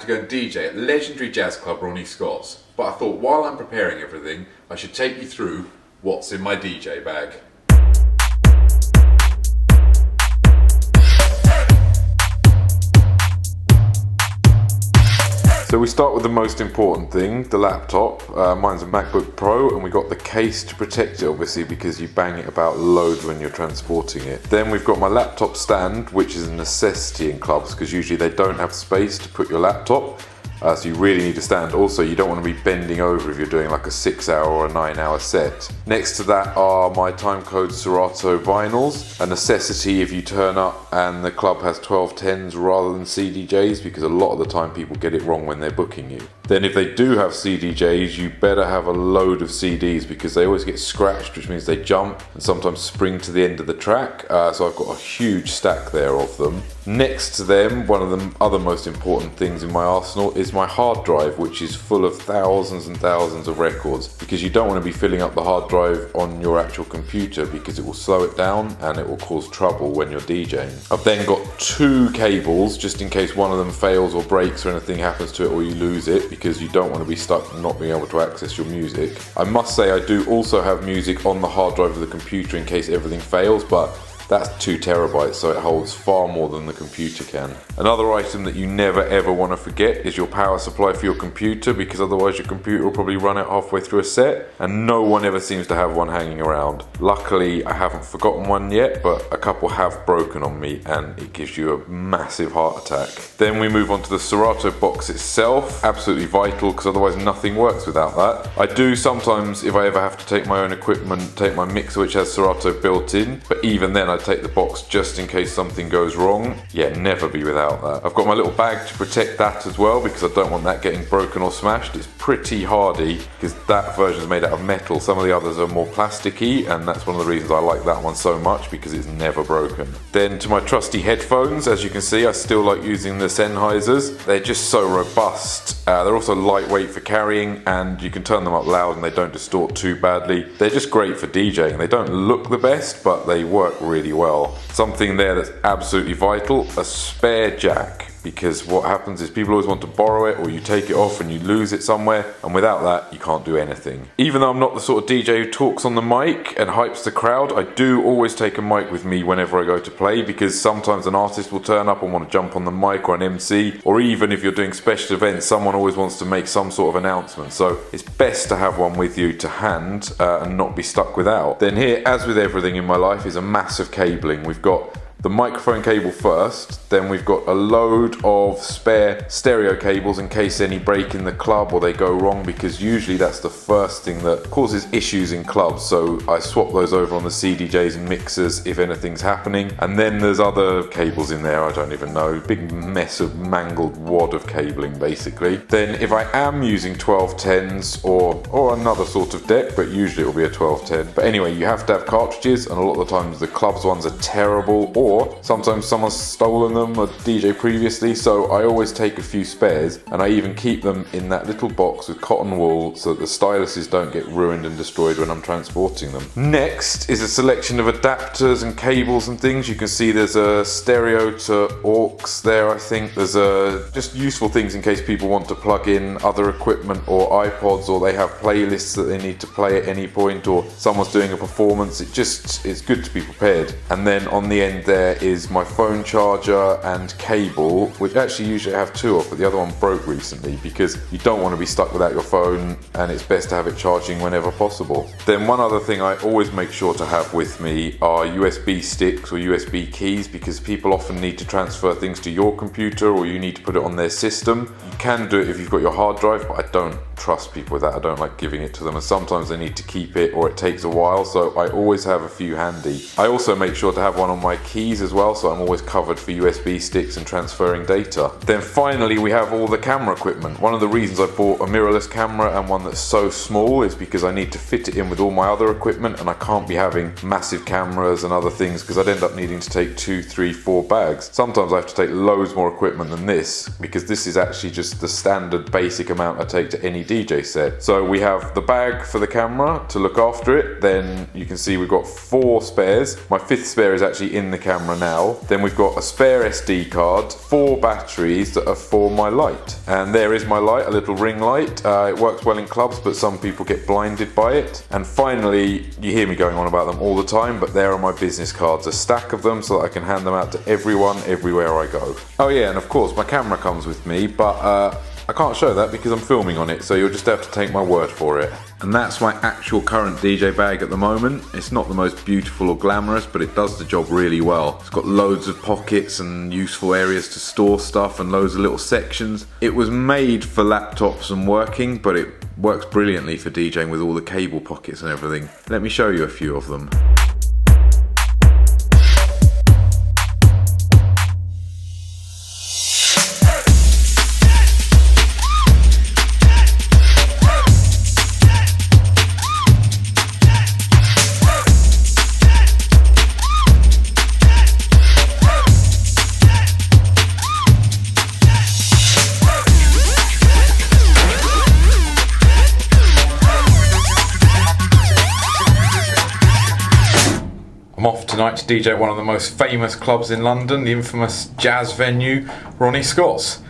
go and DJ at legendary jazz club Ronnie Scotts, but I thought while I'm preparing everything, I should take you through what's in my DJ bag. So we start with the most important thing, the laptop. Mine's a MacBook Pro, and we got the case to protect it, obviously, because you bang it about loads when you're transporting it. Then we've got my laptop stand, which is a necessity in clubs because usually they don't have space to put your laptop. So you really need to stand. Also, you don't want to be bending over if you're doing like a 6-hour or a 9-hour set. Next to that are my timecode Serato vinyls, a necessity if you turn up and the club has 1210s rather than CDJs, because a lot of the time people get it wrong when they're booking you. Then if they do have CDJs, you better have a load of CDs because they always get scratched, which means they jump and sometimes spring to the end of the track. So I've got a huge stack there of them. Next to them, one of the other most important things in my arsenal is my hard drive, which is full of thousands and thousands of records, because you don't want to be filling up the hard drive on your actual computer because it will slow it down and it will cause trouble when you're DJing. I've then got 2 cables just in case one of them fails or breaks or anything happens to it or you lose it, because you don't want to be stuck not being able to access your music. I must say I do also have music on the hard drive of the computer in case everything fails, but that's 2 terabytes, so it holds far more than the computer can. Another item that you never ever want to forget is your power supply for your computer, because otherwise your computer will probably run out halfway through a set, and no one ever seems to have one hanging around. Luckily, I haven't forgotten one yet, but a couple have broken on me, and it gives you a massive heart attack. Then we move on to the Serato box itself. Absolutely vital, because otherwise nothing works without that. I do sometimes, if I ever have to take my own equipment, take my mixer which has Serato built in, but even then I take the box just in case something goes wrong. Yeah, never be without that. I've got my little bag to protect that as well, because I don't want that getting broken or smashed. It's pretty hardy because that version is made out of metal. Some of the others are more plasticky, and that's one of the reasons I like that one so much, because it's never broken. Then to my trusty headphones, as you can see, I still like using the Sennheisers. They're just so robust. They're also lightweight for carrying, and you can turn them up loud and they don't distort too badly. They're just great for DJing. They don't look the best, but they work really well. Something there that's absolutely vital, a spare jack. Because what happens is people always want to borrow it, or you take it off and you lose it somewhere, and without that you can't do anything. Even though I'm not the sort of DJ who talks on the mic and hypes the crowd, I do always take a mic with me whenever I go to play, because sometimes an artist will turn up and want to jump on the mic, or an MC, or even if you're doing special events, someone always wants to make some sort of announcement. So it's best to have one with you to hand and not be stuck without. Then here, as with everything in my life, is a massive cabling. We've got the microphone cable first, then we've got a load of spare stereo cables in case any break in the club or they go wrong, because usually that's the first thing that causes issues in clubs. So I swap those over on the CDJs and mixers if anything's happening. And then there's other cables in there, I don't even know, big mess of mangled wad of cabling basically. Then if I am using 1210s or another sort of deck, but usually it will be a 1210. But anyway, you have to have cartridges, and a lot of the times the clubs ones are terrible, or sometimes someone's stolen them, a DJ previously, so I always take a few spares, and I even keep them in that little box with cotton wool so that the styluses don't get ruined and destroyed when I'm transporting them. Next is a selection of adapters and cables and things. You can see there's a stereo to aux there, I think. There's just useful things in case people want to plug in other equipment or iPods, or they have playlists that they need to play at any point, or someone's doing a performance. It's good to be prepared. And then on the end there is my phone charger and cable, which actually usually I have 2 of, but the other one broke recently, because you don't want to be stuck without your phone, and it's best to have it charging whenever possible. Then one other thing I always make sure to have with me are USB sticks or USB keys, because people often need to transfer things to your computer, or you need to put it on their system. You can do it if you've got your hard drive, but I don't trust people with that. I don't like giving it to them, and sometimes they need to keep it or it takes a while, so I always have a few handy. I also make sure to have one on my keys as well, so I'm always covered for USB sticks and transferring data. Then finally we have all the camera equipment. One of the reasons I bought a mirrorless camera, and one that's so small, is because I need to fit it in with all my other equipment, and I can't be having massive cameras and other things, because I'd end up needing to take 2, 3, 4 bags. Sometimes I have to take loads more equipment than this, because this is actually just the standard basic amount I take to any DJ set. So we have the bag for the camera to look after it. Then you can see we've got 4 spares. My 5th spare is actually in the camera now. Then we've got a spare SD card, 4 batteries that are for my light. And there is my light, a little ring light. It works well in clubs, but some people get blinded by it. And finally, you hear me going on about them all the time, but there are my business cards, a stack of them so that I can hand them out to everyone, everywhere I go. Oh yeah, and of course my camera comes with me, but I can't show that because I'm filming on it, so you'll just have to take my word for it. And that's my actual current DJ bag at the moment. It's not the most beautiful or glamorous, but it does the job really well. It's got loads of pockets and useful areas to store stuff and loads of little sections. It was made for laptops and working, but it works brilliantly for DJing with all the cable pockets and everything. Let me show you a few of them. I'm off tonight to DJ at one of the most famous clubs in London, the infamous jazz venue, Ronnie Scotts.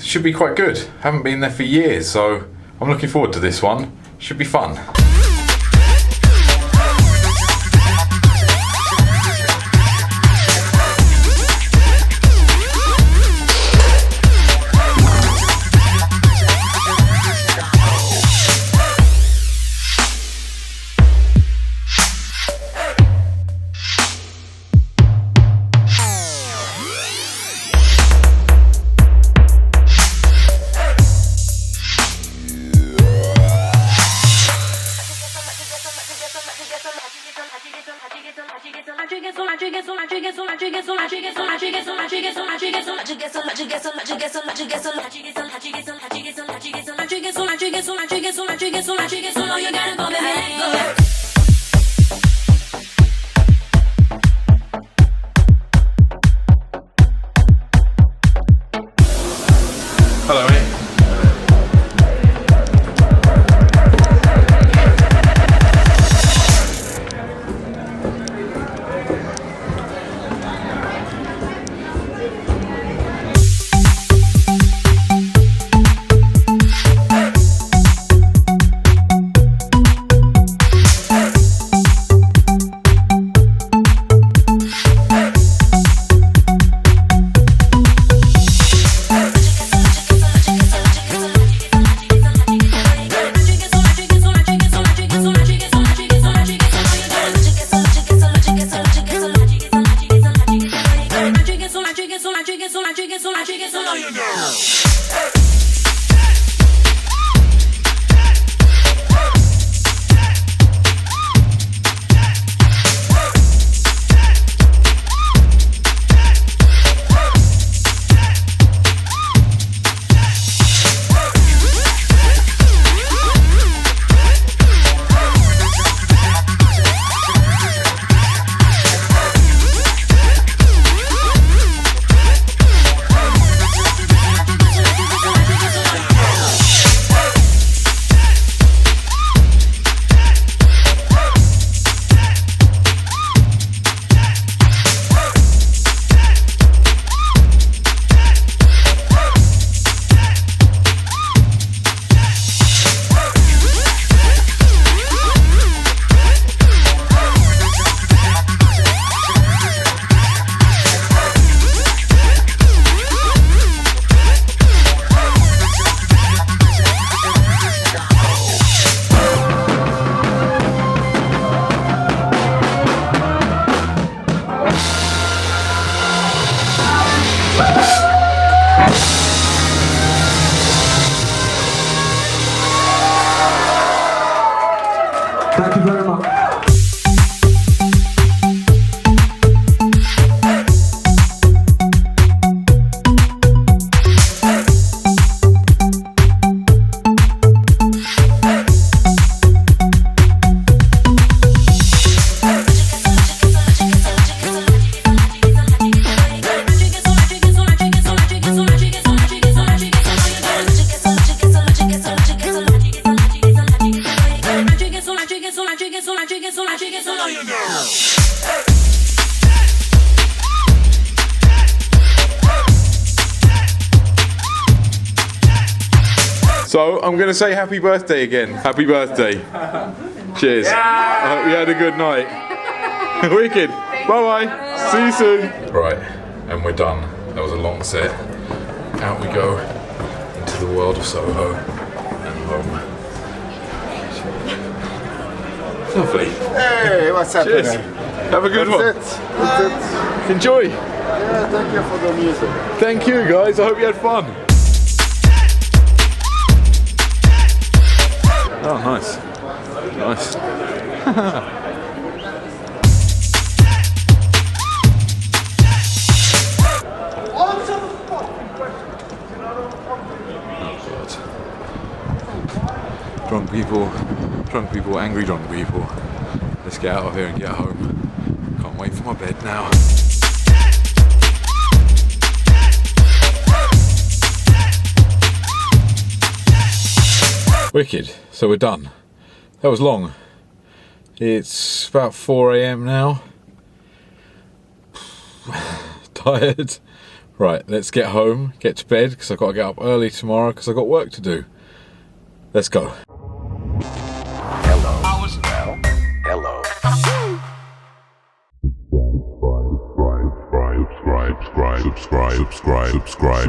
Should be quite good. Haven't been there for years, so I'm looking forward to this one. Should be fun. Hello, mate. Thank you very much. So I'm going to say happy birthday again. Happy birthday. Cheers. I hope you had a good night. Wicked. Bye bye. See you soon. Right, and we're done. That was a long set. Out we go into the world of Soho and home. Lovely. Hey, what's happening? Cheers. Have a good one. That's it. Enjoy. Yeah, thank you for the music. Thank you guys. I hope you had fun. Oh, nice. Nice. Drunk people, angry drunk people. Let's get out of here and get home. Can't wait for my bed now. Wicked, so we're done. That was long. It's about 4 AM now. Tired. Right, let's get home, get to bed, because I've got to get up early tomorrow because I've got work to do. Let's go. Hello. Subscribe.